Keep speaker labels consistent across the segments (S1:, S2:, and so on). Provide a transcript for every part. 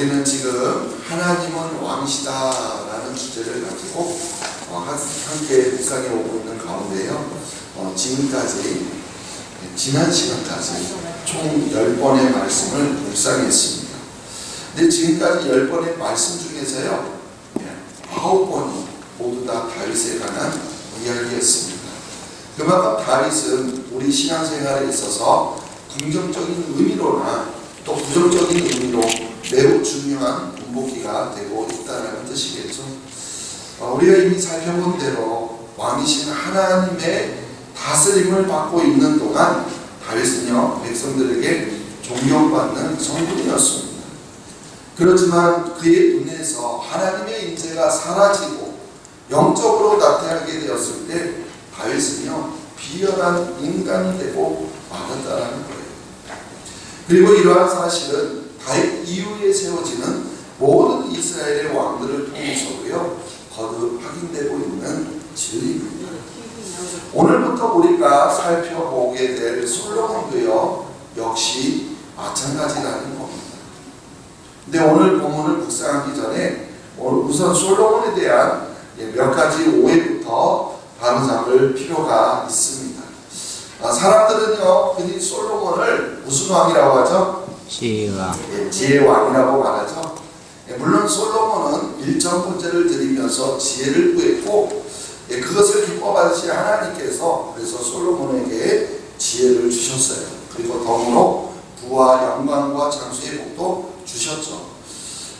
S1: 우리는 지금 하나님은 왕이시다라는 주제를 가지고 함께 묵상해 오고 있는 가운데요. 지금까지 지난 시간까지 총 10번의 말씀을 묵상했습니다. 근데 지금까지 10번의 말씀 중에서요 9번이 모두 다 다윗에 관한 이야기였습니다. 그만큼 다윗은 우리 신앙생활에 있어서 긍정적인 의미로나 또 부정적인 의미로 매우 중요한 본보기가 되고 있다는 뜻이겠죠. 우리가 이미 살펴본 대로 왕이신 하나님의 다스림을 받고 있는 동안 다윗은요 백성들에게 존경받는 성군이었습니다. 그렇지만 그의 눈에서 하나님의 인재가 사라지고 영적으로 나타나게 되었을 때 다윗은요 비열한 인간이 되고 말았다라는 거예요. 그리고 이러한 사실은 다윗 이후에 세워지는 모든 이스라엘의 왕들을 통해서도요 거듭 확인되고 있는 진리입니다. 오늘부터 우리가 살펴보게 될 솔로몬도요 역시 마찬가지라는 겁니다. 근데 오늘 본문을 묵상하기 전에 우선 솔로몬에 대한 몇 가지 오해부터 바로잡을 필요가 있습니다. 사람들은요 흔히 솔로몬을 무슨 왕이라고 하죠? 지혜왕. 지혜왕이라고 말하죠. 물론 솔로몬은 일천번제를 드리면서 지혜를 구했고 그것을 기뻐받으신 하나님께서 그래서 솔로몬에게 지혜를 주셨어요. 그리고 더불어 부와 영광과 장수의 복도 주셨죠.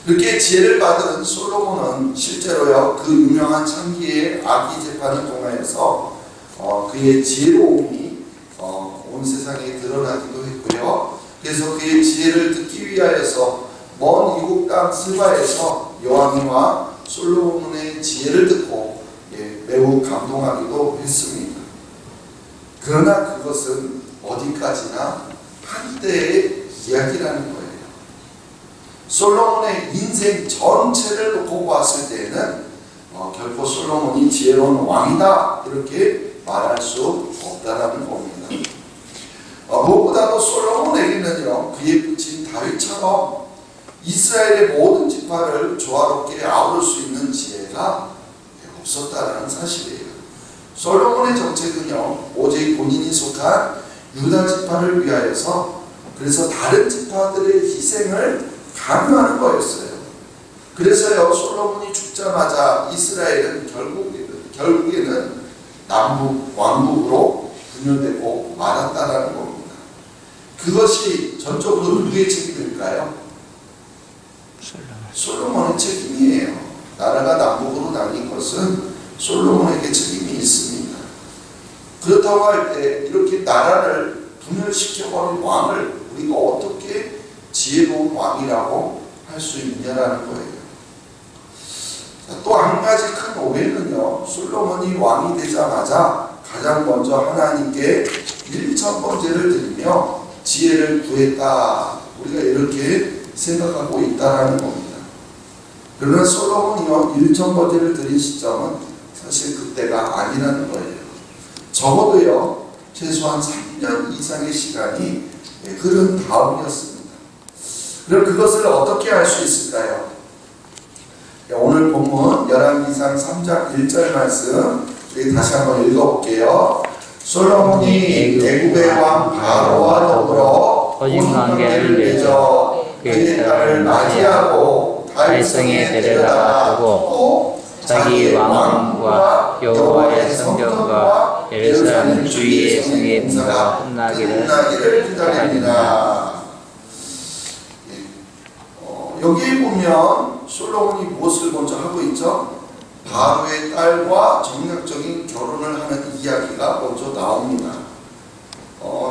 S1: 그렇게 지혜를 받은 솔로몬은 실제로요 그 유명한 창기의 아기 재판을 통하여서 그의 지혜로움이 온 세상에 드러나기도 했고요. 그래서 그의 지혜를 듣기 위하여서 먼 이국 땅 스바에서 여왕이와 솔로몬의 지혜를 듣고 매우 감동하기도 했습니다. 그러나 그것은 어디까지나 한때의 이야기라는 거예요. 솔로몬의 인생 전체를 놓고 봤을 때는 결코 솔로몬이 지혜로운 왕이다 이렇게 말할 수 없다라는 겁니다. 무엇보다도 솔로몬에게는요 그의 부친 다윗처럼 이스라엘의 모든 지파를 조화롭게 아우를 수 있는 지혜가 없었다라는 사실이에요. 솔로몬의 정책은요 오직 본인이 속한 유다 지파를 위하여서 그래서 다른 지파들의 희생을 강요하는 거였어요. 그래서요 솔로몬이 죽자마자 이스라엘은 결국에는 남북 왕국으로 분열되고 말았다라는 겁니다. 그것이 전적으로 누구의 책임일까요? 솔로몬의 책임이에요. 나라가 남북으로 나뉜 것은 솔로몬에게 책임이 있습니다. 그렇다고 할 때 이렇게 나라를 분열시켜버린 왕을 우리가 어떻게 지혜로운 왕이라고 할 수 있느냐라는 거예요. 또 한 가지 큰 오해는요 솔로몬이 왕이 되자마자 가장 먼저 하나님께 일천번제를 드리며 지혜를 구했다 우리가 이렇게 생각하고 있다라는 겁니다. 그러나 솔로몬이요 일천번제를 드린 시점은 사실 그때가 아니라는 거예요. 적어도요 최소한 3년 이상의 시간이 흐른 다음이었습니다. 그럼 그것을 어떻게 할 수 있을까요? 오늘 본문 열왕기상 3장 1절 말씀 우리 다시 한번 읽어볼게요. 솔로몬이 애굽의 왕 바로와 더불어
S2: 거짓 관계를 맺어
S1: 그의 딸을 맞이하고
S2: 달성에 데려다가 두고 자기 왕궁과 여호와의 성전과 예루살렘 주위의 성의 문화가 끝나기를 기다립니다.
S1: 여기에 보면 솔로몬이 무엇을 먼저 하고 있죠? 바로의 딸과 정략적인 결혼을 하는 이야기가 먼저 나옵니다.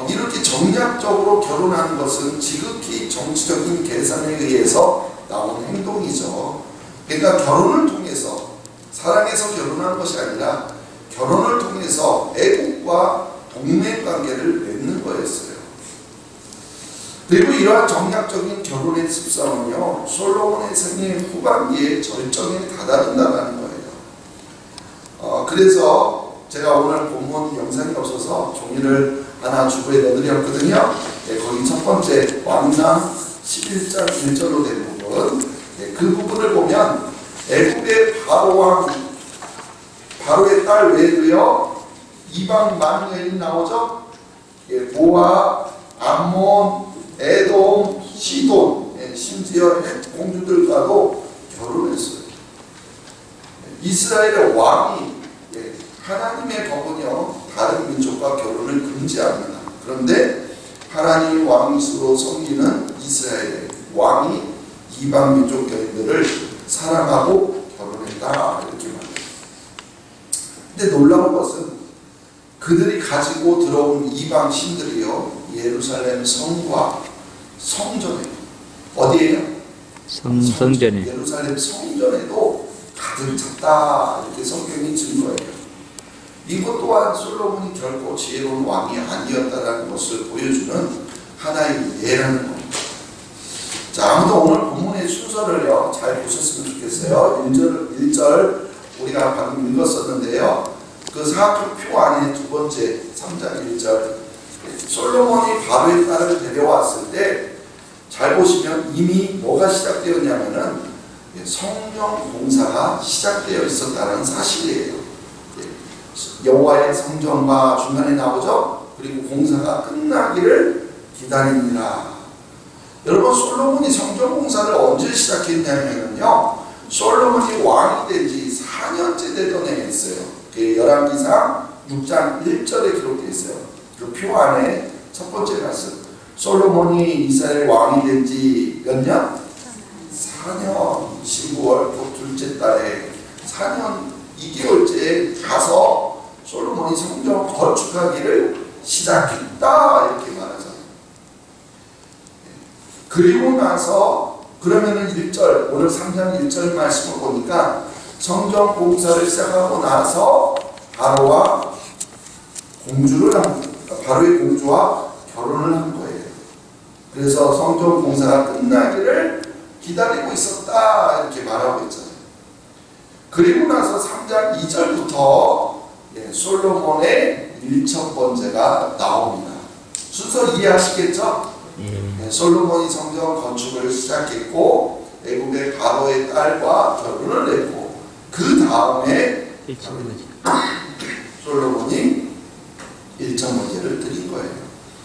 S1: 이렇게 정략적으로 결혼하는 것은 지극히 정치적인 계산에 의해서 나오는 행동이죠. 그러니까 결혼을 통해서 사랑해서 결혼하는 것이 아니라 결혼을 통해서 애국과 동맹관계를 맺는 거였어요. 그리고 이러한 정략적인 결혼의 습성은요 솔로몬의 생애 후반기에 절정에 다다른다는 거예요. 그래서 제가 오늘 본문 영상이 없어서 종이를 하나 주부에 넣어드렸거든요. 거기 첫 번째 왕상 11장 1절로 된 부분 그 부분을 보면 애굽의 바로의 딸 외에도요 이방 많은 여인이 나오죠. 모압, 암몬, 에돔, 시돈, 심지어 공주들과도 결혼했어요. 이스라엘의 왕이 하나님의 법은요 다른 민족과 결혼을 금지합니다. 그런데 하나님의 왕이시로 섬기는 이스라엘의 왕이 이방 민족 여인들을 사랑하고 결혼했다 이렇게 말합니다. 근데 놀라운 것은 그들이 가지고 들어온 이방 신들이요 예루살렘 성과 성전에 어디에요?
S2: 성전에
S1: 예루살렘 성전에도 가득 찼다 이렇게 성경이 증거해요. 이것 또한 솔로몬이 결코 지혜로운 왕이 아니었다는 것을 보여주는 하나의 예라는 겁니다. 자, 아무튼 오늘 본문의 순서를요 잘 보셨으면 좋겠어요. 1절 우리가 방금 읽었었는데요. 그 사학교 안에 두 번째 3장 1절 솔로몬이 바로의 딸을 데려왔을 때 잘 보시면 이미 뭐가 시작되었냐면은 성령 공사가 시작되어 있었다는 사실이에요. 여호와의 성전과 중간에 나오죠. 그리고 공사가 끝나기를 기다립니다. 여러분 솔로몬이 성전 공사를 언제 시작했냐면요 솔로몬이 왕이 된 지 4년째 되던 해에 했어요. 열왕기상 6장 1절에 기록되어 있어요. 그 표 안에 첫 번째 말씀 솔로몬이 이스라엘 왕이 된 지 몇 년? 4년 19월 둘째 달에 4년 2개월째에 가서 솔로몬이 성전 건축하기를 시작했다 이렇게 말하잖아요. 그리고 나서 그러면은 1절 오늘 3장 1절 말씀을 보니까 성전 공사를 시작하고 나서 바로와 바로의 공주와 결혼을 한 거예요. 그래서 성전 공사가 끝나기를 기다리고 있었다 이렇게 말하고 있잖아요. 그리고 나서 3장 2절부터 솔로몬의 1첫 번째가 나옵니다. 순서 이해하시겠죠? 솔로몬이 성전 건축을 시작했고 애굽의 바로의 딸과 결혼을 했고 그 다음에 솔로몬이 1첫 번째를 드린 거예요.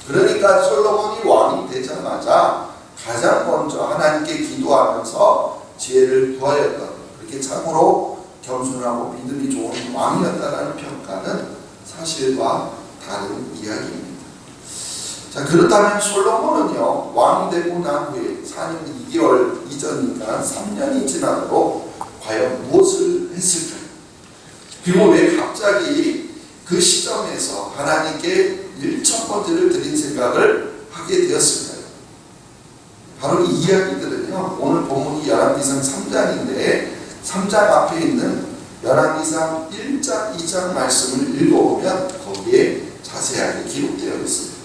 S1: 그러니까 솔로몬이 왕이 되자마자 가장 먼저 하나님께 기도하면서 지혜를 구하였던 그렇게 참으로 겸손하고 믿음이 좋은 왕이었다라는 평가는 사실과 다른 이야기입니다. 자, 그렇다면 솔로몬은요 왕이 되고 난 후에 4년 2개월 이전이니까 3년이 지나도록 과연 무엇을 했을까요? 그리고 왜 갑자기 그 시점에서 하나님께 1첫 번째를 드린 생각을 하게 되었을까요? 바로 이 이야기들은요 오늘 본문이 열왕기상 3장인데 3장 앞에 있는 열왕기상 1장 2장 말씀을 읽어보면 거기에 자세하게 기록되어 있습니다.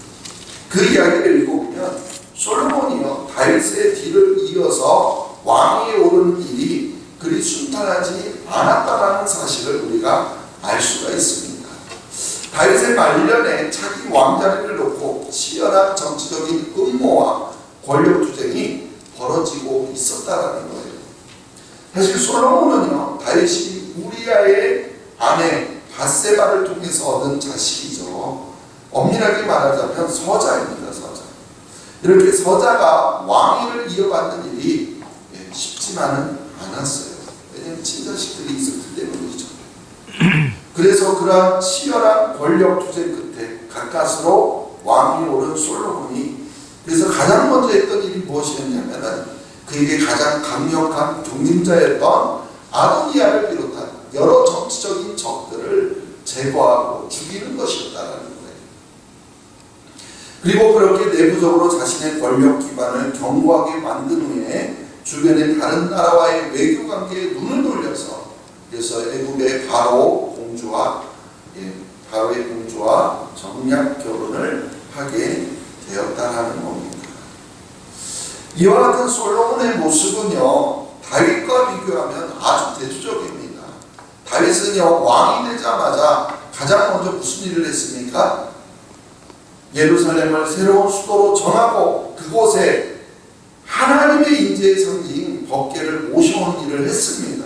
S1: 그 이야기를 읽어보면 솔로몬이요 다윗의 뒤를 이어서 왕위에 오르는 일이 그리 순탄하지 않았다라는 사실을 우리가 알 수가 있습니다. 다윗의 말년에 차기 왕자리를 놓고 치열한 정치적인 음모와 권력투쟁이 벌어지고 있었다라는 거예요. 사실 솔로몬은요 다윗이 우리아의 아내 밧세바를 통해서 얻은 자식이죠. 엄밀하게 말하자면 서자입니다. 서자. 이렇게 서자가 왕위를 이어받는 일이 쉽지만은 않았어요. 왜냐하면 친자식들이 있었기 때문이죠. 그래서 그러한 치열한 권력 투쟁 끝에 가까스로 왕위에 오른 솔로몬이 그래서 가장 먼저 했던 일이 무엇이었냐면은 그에게 가장 강력한 경쟁자였던 아도니아를 비롯한 여러 정치적인 적들을 제거하고 죽이는 것이었다라는 거예요. 그리고 그렇게 내부적으로 자신의 권력 기반을 견고하게 만든 후에 주변의 다른 나라와의 외교 관계에 눈을 돌려서 그래서 애굽의 바로의 공주와 정략 결혼을 하게 되었다라는 겁니다. 이와 같은 솔로몬의 모습은요 다윗과 비교하면 아주 대조적입니다. 다윗은요 왕이 되자마자 가장 먼저 무슨 일을 했습니까? 예루살렘을 새로운 수도로 정하고 그곳에 하나님의 인재의 상징 법궤를 모셔온 일을 했습니다.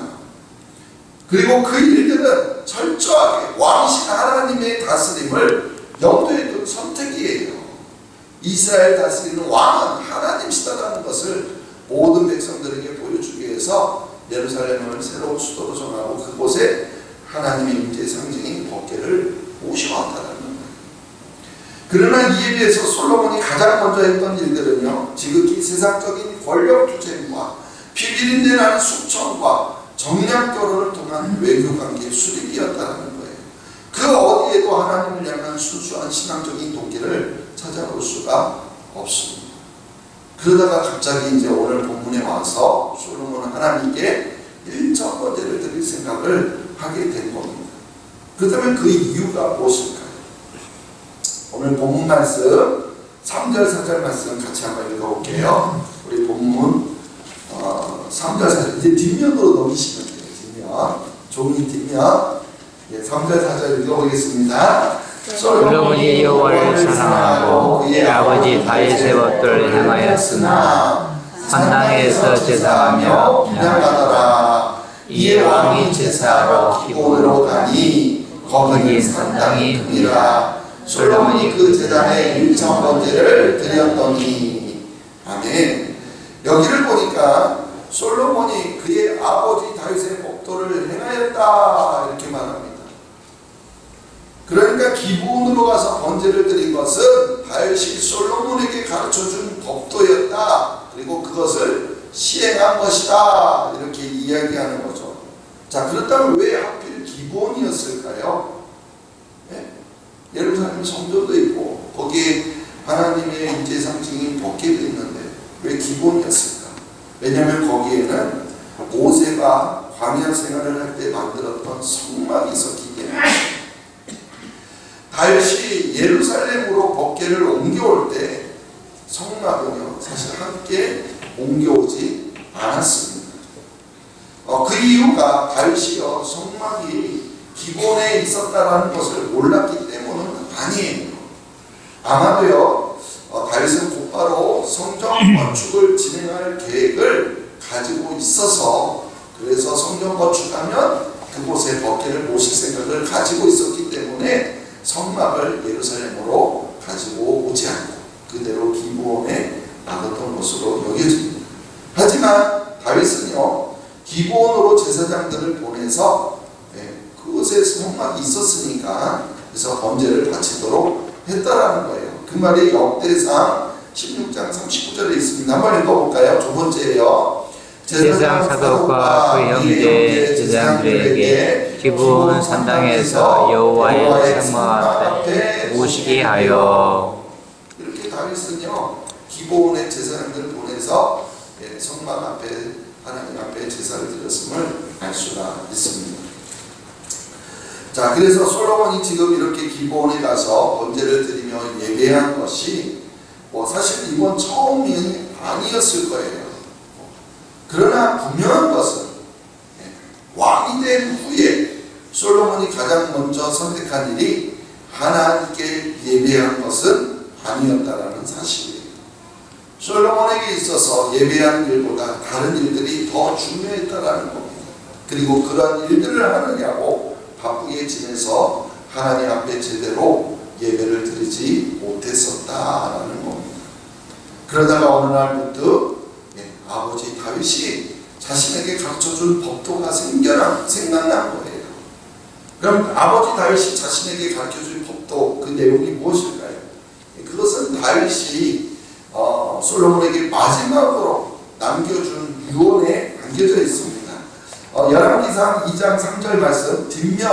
S1: 그리고 그 일들은 철저하게 왕이신 하나님의 다스림을 염두에 둔 선택이에요. 이스라엘 다스리는 왕은 하나님이시다라는 것을 모든 백성들에게 보여주기 위해서 예루살렘을 새로운 수도로 정하고 그곳에 하나님의 인재의 상징인 법궤를 모셔왔다는 거예요. 그러나 이에 비해서 솔로몬이 가장 먼저 했던 일들은요, 지극히 세상적인 권력 투쟁과 피비린내 나는 숙청과 정략 결혼을 통한 외교 관계 수립이었다는 거예요. 그 어디에도 하나님을 향한 순수한 신앙적인 동기를 찾아볼 수가 없습니다. 그러다가 갑자기 이제 오늘 본문에 와서 솔로몬은 하나님께 일정 번제를 드릴 생각을 하게 된 겁니다. 그렇다면 그 이유가 무엇일까요? 오늘 본문 말씀 3절 4절 말씀 같이 한번 읽어볼게요. 우리 본문 3절 4절 이제 뒷면으로 넘기시면 돼요. 뒷면 종이 뒷면 3절 4절 읽어보겠습니다.
S2: 솔로몬이 여호와를 사랑하고 그의 아버지 다윗의 법도를 행하였으나 산당에서 제사하며 분향하더라. 이에 왕이 제사하러 기본으로 가니 거기는 산당이 흠이라.
S1: 솔로몬이 그 제단에 일천 번제를 드렸더니. 아멘. 여기를 보니까 솔로몬이 그의 아버지 다윗의 법도를 행하였다 이렇게 말합니다. 그러니까 기브온으로 가서 번제를 드린 것은 다윗이 솔로몬에게 가르쳐준 법도였다. 그리고 그것을 시행한 것이다. 이렇게 이야기하는 거죠. 자, 그렇다면 왜 하필 기브온이었을까요? 네? 예루살렘 성전도 있고 거기에 하나님의 인재 상징인 법궤도 있는데 왜 기브온이었을까? 왜냐하면 거기에는 모세가 광야 생활을 할 때 만들었던 성막이 있었기 때문에 다윗이 예루살렘으로 법궤를 옮겨올 때 성막은요 사실 함께 옮겨오지 않았습니다. 그 이유가 다윗이요 성막이 기본에 있었다는 것을 몰랐기 때문은 아니에요. 아마도요 다윗은 곧바로 성전 건축을 진행할 계획을 가지고 있어서 그래서 성전 건축하면 그곳에 법궤를 모실 생각을 가지고 있었기 때문에 성막을 예루살렘으로 가지고 오지 않고 그대로 기브온에 놔뒀던 것으로 여겨집니다. 하지만 다윗은요 기브온으로 제사장들을 보내서 그곳에 성막이 있었으니까 그래서 번제를 바치도록 했다라는 거예요. 그 말이 역대상 16장 39절에 있습니다. 한번 읽어볼까요? 두 번째예요.
S2: 제사장 사독과 그 형제 제사장들에게 기브온 산당에서 여호와의 성막 앞에 모시게 하여.
S1: 이렇게 다윗은요 기브온의 제사장들을 보내서 성막 앞에 하나님 앞에 제사를 드렸음을 알 수가 있습니다. 자, 그래서 솔로몬이 지금 이렇게 기브온에 가서 번제를 드리며 예배한 것이 사실 이번 처음이 아니었을 거예요. 그러나 분명한 것은 왕이 된 후에 솔로몬이 가장 먼저 선택한 일이 하나님께 예배한 것은 아니었다라는 사실이에요. 솔로몬에게 있어서 예배한 일보다 다른 일들이 더 중요했다라는 겁니다. 그리고 그런 일들을 하느냐고 바쁘게 지내서 하나님 앞에 제대로 예배를 드리지 못했었다라는 겁니다. 그러다가 어느 날부터 아버지 다윗이 자신에게 가르쳐준 법도가 생각난 거예요. 그럼 아버지 다윗이 자신에게 가르쳐준 법도 그 내용이 무엇일까요? 그것은 다윗이 솔로몬에게 마지막으로 남겨준 유언에 남겨져 있습니다. 열왕기상 2장 3절 말씀 뒷면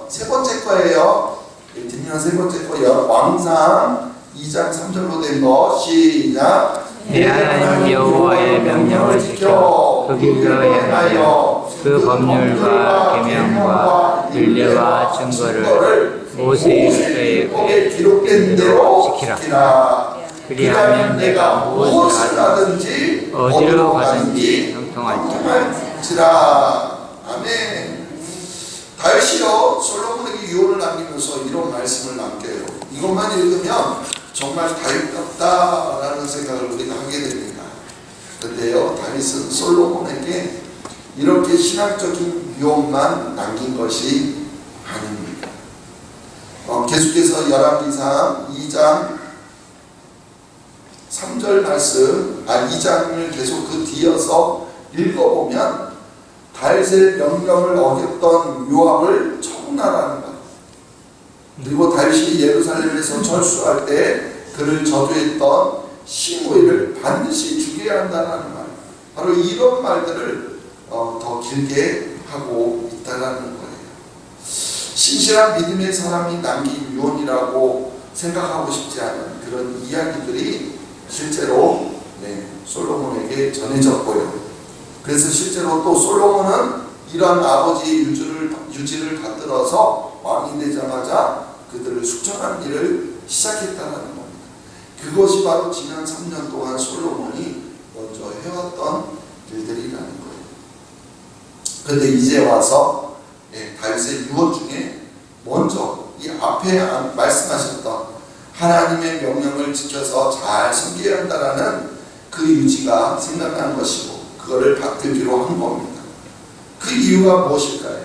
S1: 세 번째 거예요. 뒷면 세 번째 거예요. 왕상 2장 3절로 된 거 시작.
S2: 내 하나님 여호와의 명령을 지켜 그 길로 행하여 그 법률과 계명과 율례와 증거를 모세의 율법에 기록된 대로 지키라. 그리하면 내가 무엇을 하든지 어디로 가든지 형통할지라. 아멘. 다윗이요 솔로몬에게 유언을 남기면서 이런 말씀을 남겨요. 이것만 읽으면 정말 다윗답다라는 생각을 우리가 하게 됩니다.
S1: 그런데요, 다윗은 솔로몬에게 이렇게 신앙적인 유언만 남긴 것이 아닙니다. 계속해서 열왕기상 2장 3절 말씀, 2장을 계속 그 뒤어서 읽어보면 다윗의 명령을 어겼던 요압을 처분하라는 것, 그리고 다윗이 예루살렘에서 철수할 때 그를 저주했던 시므이를 반드시 죽여야 한다는 말, 바로 이런 말들을 더 길게 하고 있다는 거예요. 신실한 믿음의 사람이 남긴 유언이라고 생각하고 싶지 않은 그런 이야기들이 실제로 솔로몬에게 전해졌고요. 그래서 실제로 또 솔로몬은 이러한 아버지의 유지를 받들어서 왕이 되자마자 그들을 숙청하는 일을 시작했다는 겁니다. 그것이 바로 지난 3년 동안 솔로몬이 먼저 해왔던 일들이라는 거예요. 그런데 이제 와서 다윗의 유언 중에 먼저 이 앞에 말씀하셨던 하나님의 명령을 지켜서 잘 섬겨야 한다라는 그 유지가 생각난 것이고, 그거를 받들기로 한 겁니다. 그 이유가 무엇일까요?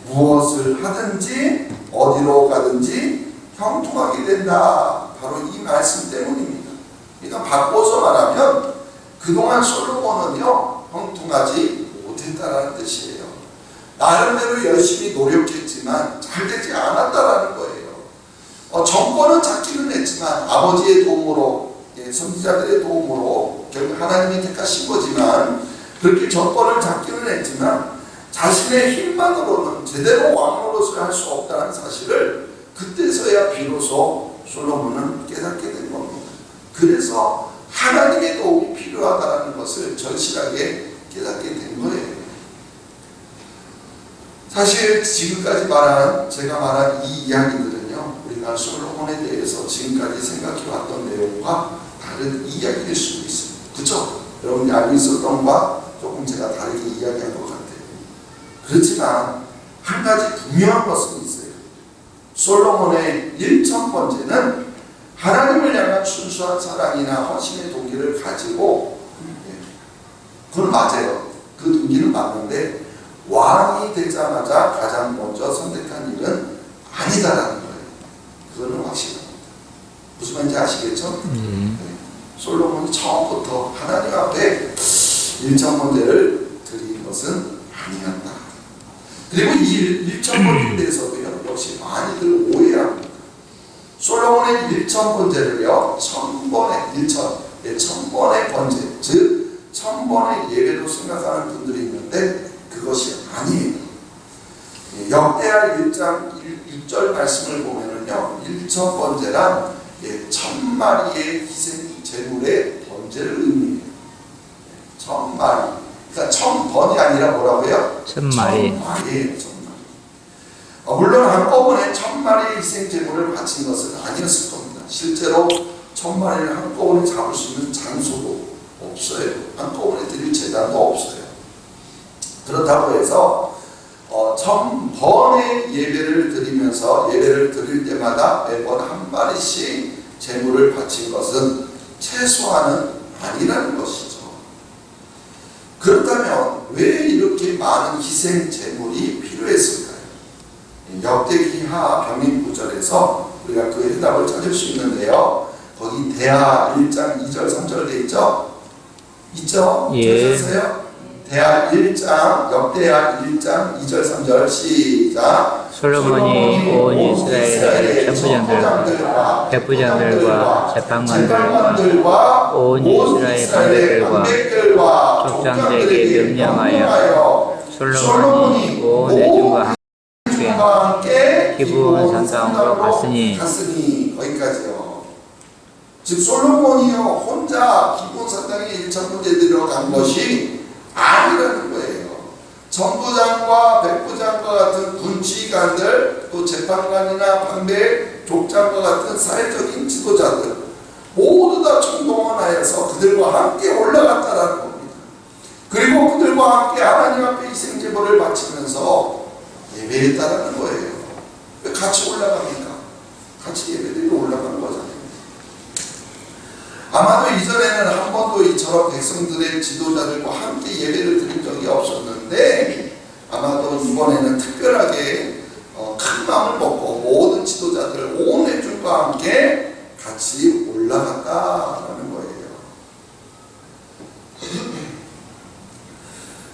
S1: 무엇을 하든지 어디로 가든지 형통하게 된다, 바로 이 말씀 때문입니다. 그러니까 바꿔서 말하면 그동안 솔로몬은요, 형통하지 못했다라는 뜻이에요. 나름대로 열심히 노력했지만 잘 되지 않았다라는 거예요. 정권은 잡기는 했지만 아버지의 도움으로, 선지자들의 도움으로 결국 하나님이 택하신 거지만, 그렇게 정권을 잡기는 했지만 자신의 힘만으로는 제대로 왕으로서 할 수 없다는 사실을 그때서야 비로소 솔로몬은 깨닫게 된 겁니다. 그래서 하나님의 도움이 필요하다는 것을 절실하게 깨닫게 된 거예요. 사실 지금까지 제가 말한 이 이야기들은요, 우리가 솔로몬에 대해서 지금까지 생각해왔던 내용과 다른 이야기일 수도 있어요. 그렇죠? 여러분이 알고 있었던 것과 조금 제가 다르게 이야기한 것 같아요. 그렇지만 한 가지 분명한 것은 있어요. 솔로몬의 1,000번째는 하나님을 향한 순수한 사랑이나 헌신의 동기를 가지고, 그건 맞아요. 그 동기는 맞는데 왕이 되자마자 가장 먼저 선택한 일은 아니다라는 거예요. 그거는 확실합니다. 무슨 말인지 아시겠죠? 솔로몬이 처음부터 하나님 앞에 1,000번째를 드린 것은 아니었다. 그리고 이 1,000번째에 대해서도요, 역시 많이들 오해합니다. 솔로몬의 1,000번째를요, 1,000번의 번째, 즉 1,000번의 예배로 생각하는 분들이 있는데 그것이 아니에요. 역대하 1장 6절 말씀을 보면은요, 1,000번째란 1,000마리의 희생 제물의 번제를 의미해요. 1,000마리. 그러니까 1,000번이 아니라 뭐라고요?
S3: 1,000마리.
S1: 1,000마리예요. 1,000마리. 물론 한꺼번에 1,000마리의 희생 제물을 바친 것은 아니었을 겁니다. 실제로 1,000마리를 한꺼번에 잡을 수 있는 장소도 없어요. 한꺼번에 드릴 재단도 없어요. 그렇다고 해서 1,000번의 예배를 드리면서 예배를 드릴 때마다 매번 한 마리씩 제물을 바친 것은 최소한은 아니라는 것이죠. 그렇다면 왜 이렇게 많은 희생 제물이 필요했을까요? 역대기하 병림 9절에서 우리가 그 해답을 찾을 수 있는데요. 거기 대하 1장 2절 3절 돼 있죠? 있죠?
S3: 예.
S1: 찾으셨어요? 대하 1장, 역대하 1장 2절 3절 시작.
S3: 솔로몬이 온 이스라엘의 천부장들과 백부장들과 재판관들과 온 이스라엘 관객들과 족장들에게 명령하여 솔로몬이 온 애중과 함께 기브온 산당으로 갔으니
S1: 거기까지요. 즉 솔로몬이요 혼자 기브온 산당에 1,000번째 들어간 것이 아니라는 거예요. 전부장과 백부장과 같은 군치관들, 또 재판관이나 판백, 족장과 같은 사회적인 지도자들 모두 다 총동원하여서 그들과 함께 올라갔다라는 겁니다. 그리고 그들과 함께 하나님 앞에 희생제물을 바치면서 예배했다라는 거예요. 왜 같이 올라갑니까? 같이 예배드리러 올라가는 거잖아요. 아마도 이전에는 한 번도 이처럼 백성들의 지도자들과 함께 예배를 드린 적이 없었는데 아마도 이번에는 특별하게 큰 마음을 먹고 모든 지도자들 온 회중과 함께 같이 올라갔다라는 거예요.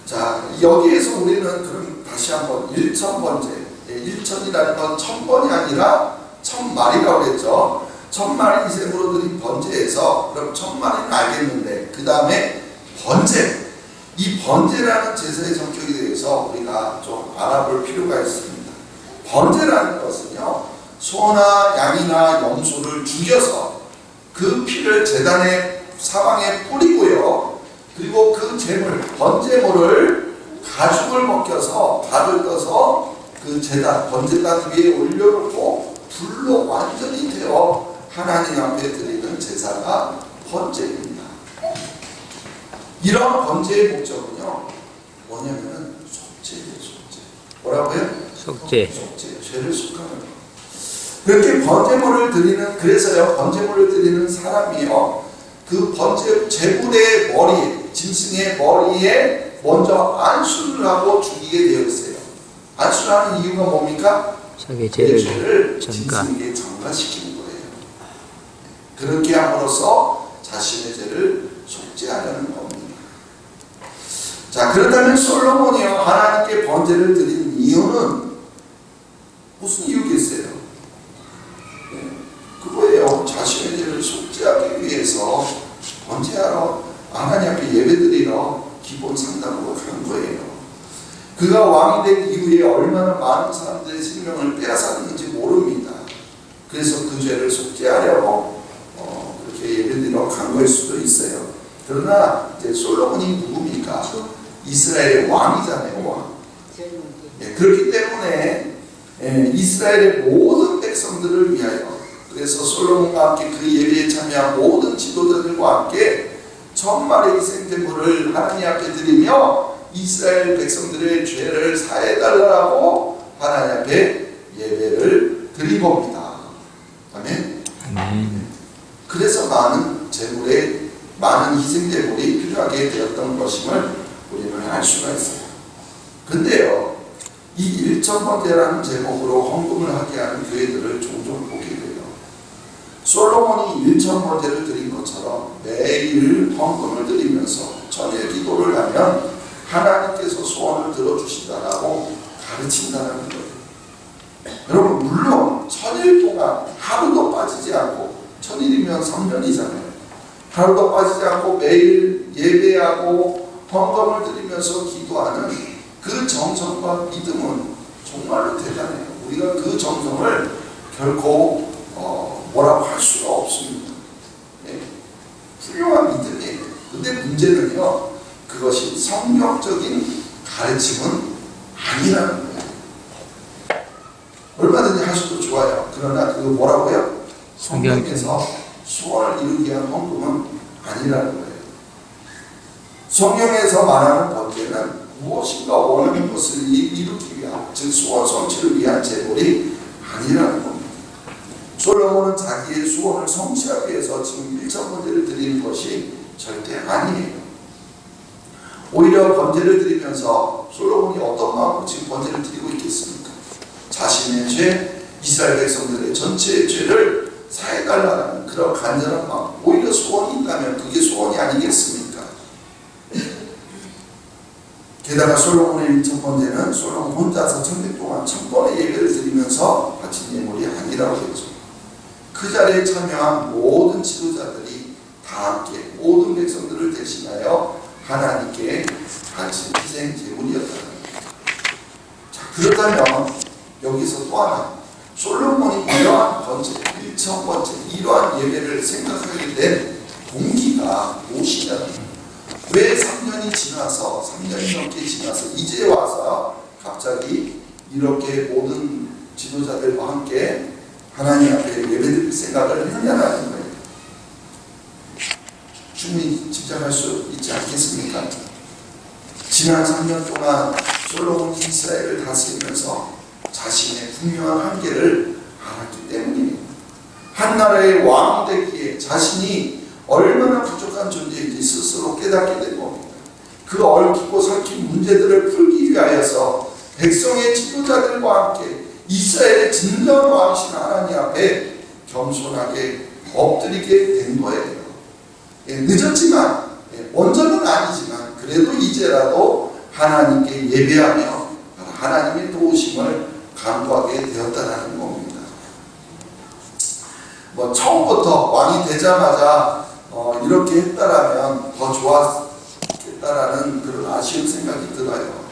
S1: 자, 여기에서 우리는 그럼 다시 한번 1000번째, 1000이라는 건 1000번이 아니라 1000마리라고 그랬죠. 1000마리 이생으로 드린 번제에서 그럼 1000마리는 알겠는데 그 다음에 번제, 이 번제라는 제사의 성격에 대해서 우리가 좀 알아볼 필요가 있습니다. 번제라는 것은요, 소나 양이나 염소를 죽여서 그 피를 제단의 사방에 뿌리고요, 그리고 그 제물, 번제물을 가죽을 벗겨서 밥을 떠서 그 제단, 번제단 위에 올려놓고 불로 완전히 태워 하나님 앞에 드리는 제사가 번제입니다. 이런 번제의 목적은요, 뭐냐면은 속죄예요, 속죄. 뭐라고요?
S3: 속죄.
S1: 속죄, 죄를 속하는 거. 그렇게 번제물을 드리는, 그래서요, 번제물을 드리는 사람이요, 그 번제 제물의 머리에, 짐승의 머리에 먼저 안수를 하고 죽이게 되어 있어요. 안수를 하는 이유가 뭡니까?
S3: 자기
S1: 죄를
S3: 죄를 전가.
S1: 짐승에게 전가시키는 거예요. 그렇게 함으로써 자신의 죄를 속죄하려는 겁니다. 자, 그렇다면 솔로몬이요, 하나님께 번제를 드린 이유는 무슨 이유겠어요? 네, 그거예요. 자신의 죄를 속죄하기 위해서 번제하러 하나님 앞에 예배드리러 기본 상담으로 간 거예요. 그가 왕이 된 이후에 얼마나 많은 사람들의 생명을 빼앗았는지 모릅니다. 그래서 그 죄를 속죄하려고 그렇게 예배드리러 간 거일 수도 있어요. 그러나 이제 솔로몬이 누굽니까? 이스라엘의 왕이잖아요, 왕. 예, 그렇기 때문에 이스라엘의 모든 백성들을 위하여, 그래서 솔로몬과 함께 그 예배에 참여한 모든 지도자들과 함께 1000마리의 생제물을 하나님 앞에 드리며 이스라엘 백성들의 죄를 사해달라고 하나님 앞에 예배를 드린 겁니다. 아멘.
S3: 아멘.
S1: 그래서 많은 제물에, 많은 희생제물이 필요하게 되었던 것임을 우리는 알 수가 있어요. 근데요, 이 1000번제라는 제목으로 헌금을 하게 하는 교회들을 종종 보게 돼요. 솔로몬이 1000번제를 드린 것처럼 매일 헌금을 드리면서 전일 기도를 하면 하나님께서 소원을 들어주신다라고 가르친다는 거예요. 여러분, 물론 1000일 동안 하루도 빠지지 않고, 1000일이면 3년이잖아요. 하루도 빠지지 않고 매일 예배하고 헌금을 드리면서 기도하는 그 정성과 믿음은 정말로 대단해요. 우리가 그 정성을 결코 뭐라고 할 수가 없습니다. 네. 훌륭한 믿음이에요. 근데 문제는요, 그것이 성경적인 가르침은 아니라는 거예요. 얼마든지 하셔도 좋아요. 그러나 그거 뭐라고요? 성경에서 소원을 이루기 위한 헌금은 아니라는 거예요. 성경에서 말하는 번제는 무엇인가 원하는 것을 이루기 위한, 즉 소원 성취를 위한 제물이 아니라는 겁니다. 솔로몬은 자기의 소원을 성취하기 위해서 지금 1000번제를 드리는 것이 절대 아니에요. 오히려 번제를 드리면서 솔로몬이 어떤 마음으로 지금 번제를 드리고 있겠습니까? 자신의 죄, 이스라엘 백성들의 전체의 죄를 사해달라는 그런 간절한 마음, 오히려 소원이 있다면 그게 소원이 아니겠습니까? 게다가 솔로몬의 1000번제는 솔로몬 혼자서 1000년 동안 1000번의 예배를 드리면서 바친 예물이 아니라고 했죠. 그 자리에 참여한 모든 지도자들이 다 함께 모든 백성들을 대신하여 하나님께 바친 희생 제물이었다는 거예요. 자, 그렇다면 여기서 또 하나, 솔로몬이 이러한 번제, 1000번째, 이러한 예배를 생각하게 된 동기가 무엇이냐는 거예요. 왜 3년이 지나서, 3년이 넘게 지나서 이제 와서 갑자기 이렇게 모든 지도자들과 함께 하나님 앞에 예배드릴 생각을 했냐는 거예요. 충분히 짐작할 수 있지 않겠습니까? 지난 3년 동안 솔로몬이 이스라엘을 다스리면서 자신의 분명한 한계를 알았기 때문입니다. 한 나라의 왕 되기에 자신이 얼마나 부족한 존재인지 스스로 깨닫게 된 겁니다. 그 얽히고 설킨 문제들을 풀기 위하여서 백성의 지도자들과 함께 이스라엘의 진정한 왕이신 하나님 앞에 겸손하게 엎드리게 된 거예요. 늦었지만, 먼저는 아니지만 그래도 이제라도 하나님께 예배하며 하나님의 도우심을 간구하게 되었다는 겁니다. 처음부터 왕이 되자마자 이렇게 했다라면 더 좋았겠다라는 그런 아쉬운 생각이 들어요.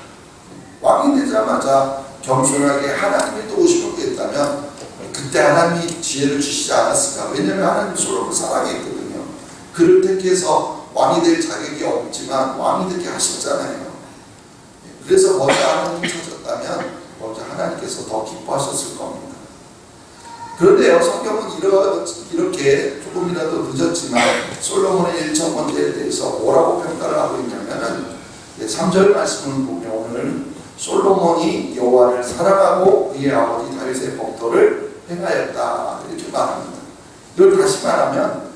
S1: 왕이 되자마자 겸손하게 하나님의 도우심을 구했다면 그때 하나님이 지혜를 주시지 않았을까? 왜냐하면 하나님 솔로몬을 사랑했거든요. 그를 택해서 왕이 될 자격이 없지만 왕이 되게 하셨잖아요. 그래서 먼저 하나님을 찾았다면 먼저 하나님께서 더 기뻐하셨을 겁니다. 그런데요, 성경은 이렇게 조금이라도 늦었지만 솔로몬의 1천 번째에 대해서 뭐라고 평가를 하고 있냐면은 3절 말씀을 보면 오늘 솔로몬이 여호와를 사랑하고 그의 아버지 다윗의 법도를 행하였다 이렇게 말합니다. 이걸 다시 말하면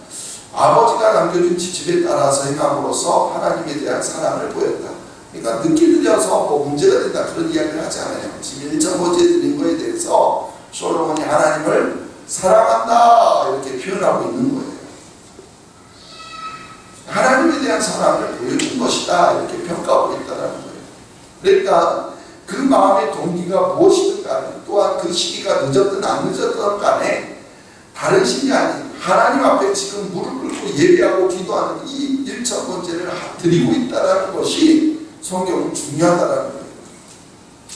S1: 아버지가 남겨준 지침에 따라서 행함으로써 하나님에 대한 사랑을 보였다. 그러니까 늦게 들여서 문제가 된다 그런 이야기를 하지 않아요. 지금 1천 번째 드린 거에 대해서 솔로몬이 하나님을 사랑한다 이렇게 표현하고 있는 거예요. 하나님에 대한 사랑을 보여준 것이다 이렇게 평가하고 있다는 거예요. 그러니까 그 마음의 동기가 무엇이든 간에 또한 그 시기가 늦었든 안 늦었든 간에 다른 신이 아닌 하나님 앞에 지금 무릎 꿇고 예배하고 기도하는 이 1천 번째를 드리고 있다는 것이 성경은 중요하다는 거예요.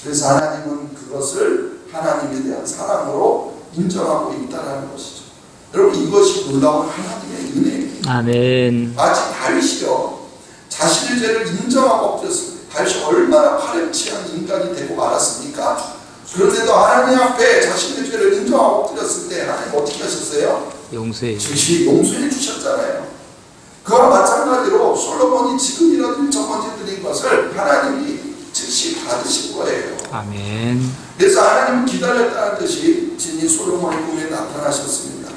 S1: 그래서 하나님은 그것을 하나님에 대한 사랑으로 인정하고 있다는 것이죠. 여러분 이것이 놀라운 하나님의 은혜입니다.
S3: 아멘.
S1: 마치 다윗이요 자신의 죄를 인정하고 엎드렸습니다. 다윗이 얼마나 파렴치한 인간이 되고 말았습니까? 그런데도 하나님 앞에 자신의 죄를 인정하고 엎드렸을 때 하나님 어떻게 하셨어요?
S3: 용서해.
S1: 즉시 용서해 주셨잖아요. 그와 마찬가지로 솔로몬이 지금이라도 1천 번째 드린 것을 하나님이 즉시 받으신 거예요.
S3: 아멘.
S1: 그래서 하나님은 기다렸다는 듯이 진이 솔로몬의 꿈에 나타나셨습니다.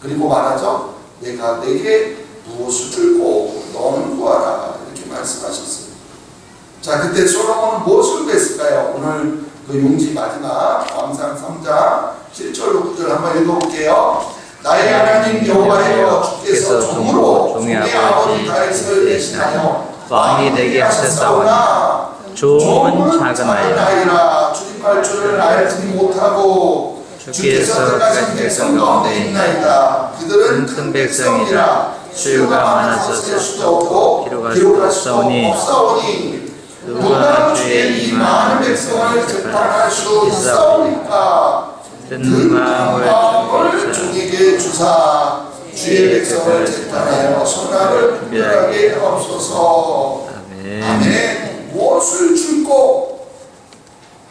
S1: 그리고 말하죠. 내가 내게 무엇을 들고 너는 구하라 이렇게 말씀하셨어요. 자, 그때 솔로몬은 무엇을 구했을까요? 오늘 그 용지 마지막 왕상 3장 7절로 9절 한번 읽어볼게요. 나의 하나님 여호와여 주께서 종으로 종의 아버지 다윗을 대신하여 왕이 되게 하셨사오나 종은 작은 아이라 출입할 줄을 알지 못하고 주께서 들어가신 백성 가운데 있나이다. 그들은 큰 백성이라 수요가 많아서 셀 수도 없고 기록할 수도 없사오니 누가 주의 이 많은 백성을 재판할 수 있사오니까 듣는 마음을 종에게 주사 주의 백성을 재판하여 선악을 분별하게 하옵소서. 아멘. 무엇을 줄고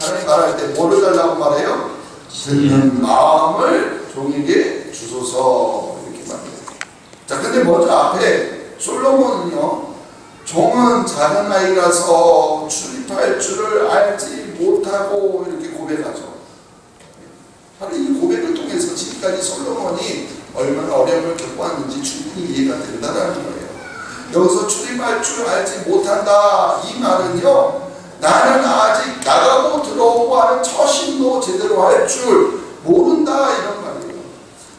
S1: 하나님 말할 때 뭐를 달라고 말해요? 듣는 마음을 종에게 주소서 이렇게 말해요. 자, 근데 먼저 앞에 솔로몬은요, 종은 작은 아이라서 출입할 줄을 알지 못하고 이렇게 고백하죠. 바로 이 고백을 통해서 지금까지 솔로몬이 얼마나 어려움을 겪어왔는지 충분히 이해가 된다는 거예요. 여기서 출입할 줄 알지 못한다 이 말은요, 나는 아직 나가고 들어오고 하는 처신도 제대로 할 줄 모른다 이런 말이에요.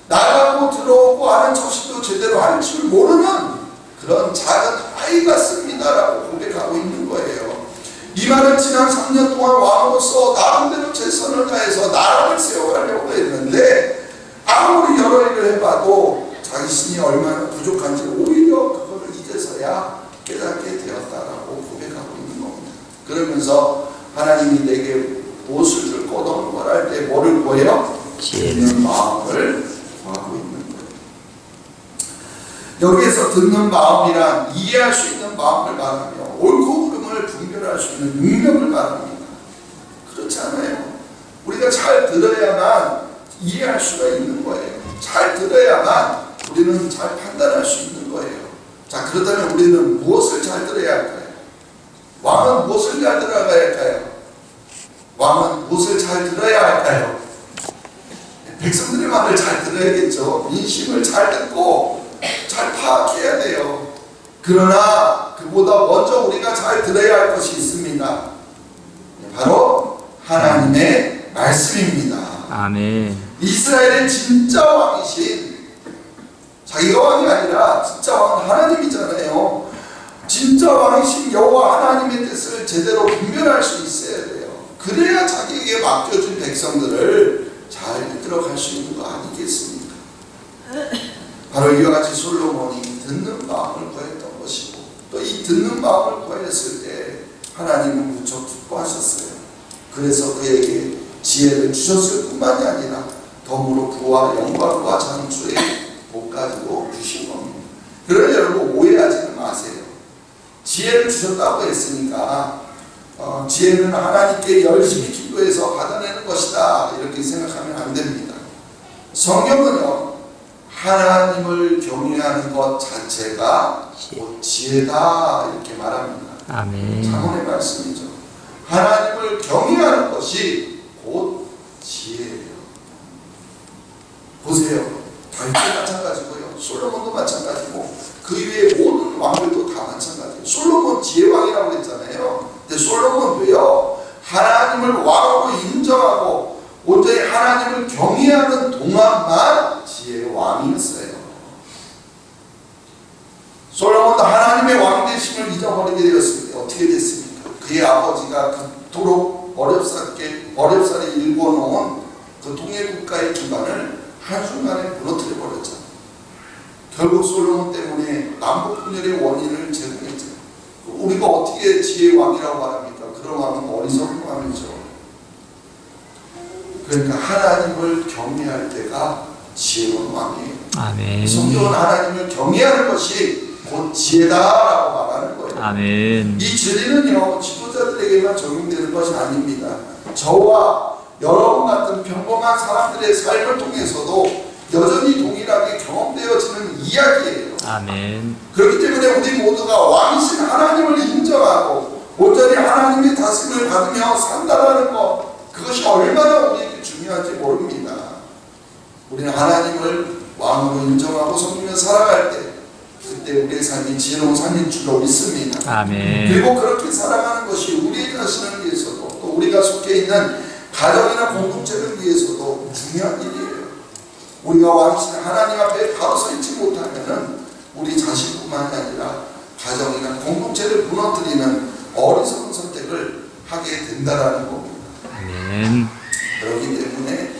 S1: 나가고 들어오고 하는 처신도 제대로 할 줄 모르는 그런 작은 아이 같습니다라고 고백하고 있는 거예요. 이 말은 지난 3년 동안 왕으로서 나름대로 최선을 다해서 나라를 세워가려고 했는데 아무리 여러 일을 해봐도 자신이 얼마나 부족한지 오히려 그거를 이제서야 깨닫게 되었다라고 고백하고 있는 겁니다. 그러면서 하나님이 내게 무엇을 들고 너는 말할 때 뭐를 구해요? 듣는 마음을 구하고 있는 거예요. 여기에서 듣는 마음이란 이해할 수 있는 마음을 말하며 옳고 그름을 분별할 수 있는 능력을 말합니다. 그렇지 않아요? 우리가 잘 들어야만 이해할 수가 있는 거예요. 잘 들어야만 우리는 잘 판단할 수 있는 거예요. 자, 그렇다면 우리는 무엇을 잘 들어야 할까요? 왕은 무엇을 잘 들어야 할까요? 왕은 무엇을 잘 들어야 할까요? 백성들의 말을 잘 들어야겠죠. 민심을 잘 듣고 잘 파악해야 돼요. 그러나 그보다 먼저 우리가 잘 들어야 할 것이 있습니다. 바로 하나님의 말씀입니다.
S3: 아멘.
S1: 이스라엘의 진짜 왕이신, 자기가 왕이 아니라 진짜 왕은 하나님이잖아요. 진짜 왕이신 여호와 하나님의 뜻을 제대로 분별할 수 있어야 돼요. 그래야 자기에게 맡겨준 백성들을 잘 이끌어갈 수 있는 거 아니겠습니까? 바로 이와 같이 솔로몬이 듣는 마음을 구했던 것이고, 또 이 듣는 마음을 구했을 때 하나님은 무척 기뻐하셨어요. 그래서 그에게 지혜를 주셨을 뿐만이 아니라 덤으로 부와 영광과 장수의 복까지도 주신 겁니다. 그러나 여러분, 오해하지는 마세요. 지혜를 주셨다고 했으니까 지혜는 하나님께 열심히 기도해서 받아내는 것이다, 이렇게 생각하면 안 됩니다. 성경은요, 하나님을 경외하는 것 자체가 곧 지혜다, 이렇게 말합니다.
S3: 아멘.
S1: 자문의 말씀이죠. 하나님을 경외하는 것이 곧 지혜예요. 보세요. 다윗도 마찬가지고요, 솔로몬도 마찬가지고, 그 이외의 모든 왕들도 다 마찬가지예요. 솔로몬 지혜왕이라고 했잖아요. 근데 솔로몬도요, 하나님을 왕으로 인정하고 온전히 하나님을 경외하는 동안만 지혜의 왕이었어요. 솔로몬도 하나님의 왕 되심을 잊어버리게 되었을 때 어떻게 됐습니까? 그의 아버지가 그토록 어렵사리 일궈놓은 그 통일국가의 기반을 한순간에 무너뜨려 버렸잖아요. 결국 솔로몬 때문에 남북분열의 원인을 제공했죠. 우리가 어떻게 지혜의 왕이라고 말합니까? 그런 왕은 어리석은 왕이죠. 그러니까 하나님을 경외할 때가 지혜로운 왕이에요.
S3: 아멘.
S1: 성경은 하나님을 경외하는 것이 곧 지혜다라고 말하는 거예요.
S3: 아멘.
S1: 이 진리는요, 지도자들에게만 적용되는 것이 아닙니다. 저와 여러분 같은 평범한 사람들의 삶을 통해서도 여전히 동일하게 경험되어지는 이야기예요.
S3: 아멘.
S1: 그렇기 때문에 우리 모두가 왕이신 하나님을 인정하고 온전히 하나님의 다스림을 받으며 산다라는 것, 그것이 얼마나 우리에게 중요한지 모릅니다. 우리는 하나님을 왕으로 인정하고 섬기며 살아갈 때, 그때 우리의 삶이 지혜로운 삶인 줄로 믿습니다.
S3: 아멘.
S1: 그리고 그렇게 살아가는 것이 우리 자신을 위해서도, 또 우리가 속해 있는 가정이나 공동체를 위해서도 중요한 일이에요. 우리가 왕이신 하나님 앞에 바로 서 있지 못하면은 우리 자신뿐만이 아니라 가정이나 공동체를 무너뜨리는 어리석은 선택을 하게 된다라는 겁니다.
S3: 아멘.
S1: 그렇기 때문에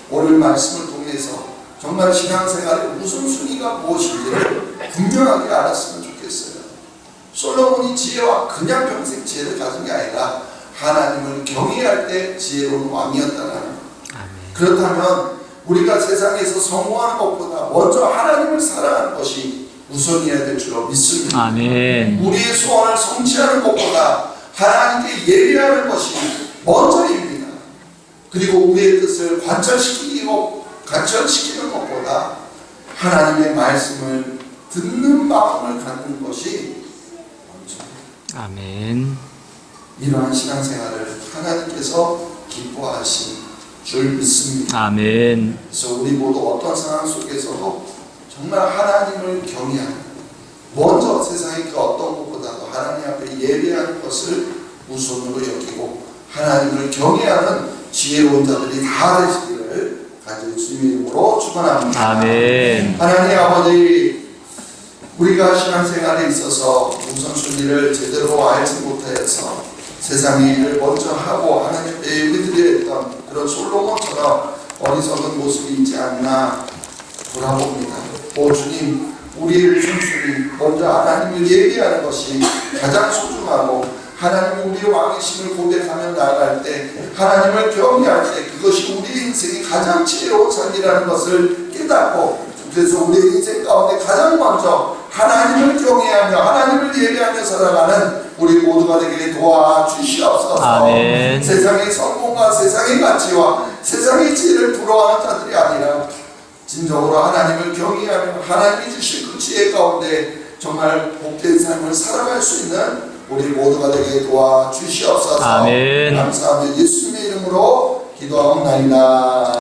S1: 오늘 말씀을 통해서 정말 신앙생활의 우선순위가 무엇인지를 분명하게 알았으면 좋겠어요. 솔로몬이 지혜와 그냥 평생 지혜를 가진 게 아니라 하나님을 경외할 때 지혜로운 왕이었다는 것. 그렇다면 우리가 세상에서 성공하는 것보다 먼저 하나님을 사랑하는 것이 우선이어야 될 줄로 믿습니다.
S3: 아멘.
S1: 우리의 소원을 성취하는 것보다 하나님께 예배하는 것이 먼저입니다. 그리고 우리의 뜻을 관철시키는 것보다 하나님의 말씀을 듣는 마음을 갖는 것이 먼저입니다.
S3: 아멘.
S1: 이러한 신앙생활을 하나님께서 기뻐하신 줄 믿습니다.
S3: 아멘.
S1: 그래서 우리 모두 어떤 상황 속에서도 정말 하나님을 경외하는, 먼저 세상의 그 어떤 것보다도 하나님 앞에 예배하는 것을 우선으로 여기고 하나님을 경외하는 지혜로운 자들이 다 되시기를 간절히 주님의 이름으로 축원합니다.
S3: 아멘.
S1: 하나님 아버지, 우리가 신앙생활에 있어서 우선순위를 제대로 알지 못하여서 세상의 일을 먼저 하고 하나님 앞에 예배드려야 했던 그런 솔로몬처럼 어리석은 모습이 있지 않나 돌아봅니다. 오 주님, 우리의 우선순위 먼저 하나님을 예배하는 것이 가장 소중하고, 하나님이 우리의 왕이심을 고백하며 나아갈 때, 하나님을 경외할 때 그것이 우리의 인생의 가장 지혜로운 삶이라는 것을 깨닫고, 그래서 우리의 인생 가운데 가장 먼저 하나님을 경외하며 하나님을 예배하며 살아가는 우리 모두가 되게 도와주시옵소서.
S3: 아멘.
S1: 세상의 성공과 세상의 가치와 세상의 지혜를 부러워하는 자들이 아니라 진정으로 하나님을 경외하며 하나님이 주신 그 지혜 가운데 정말 복된 삶을 살아갈 수 있는 우리 모두가 되게 도와주시옵소서.
S3: 아멘.
S1: 감사하며 예수님의 이름으로 기도하옵나이다.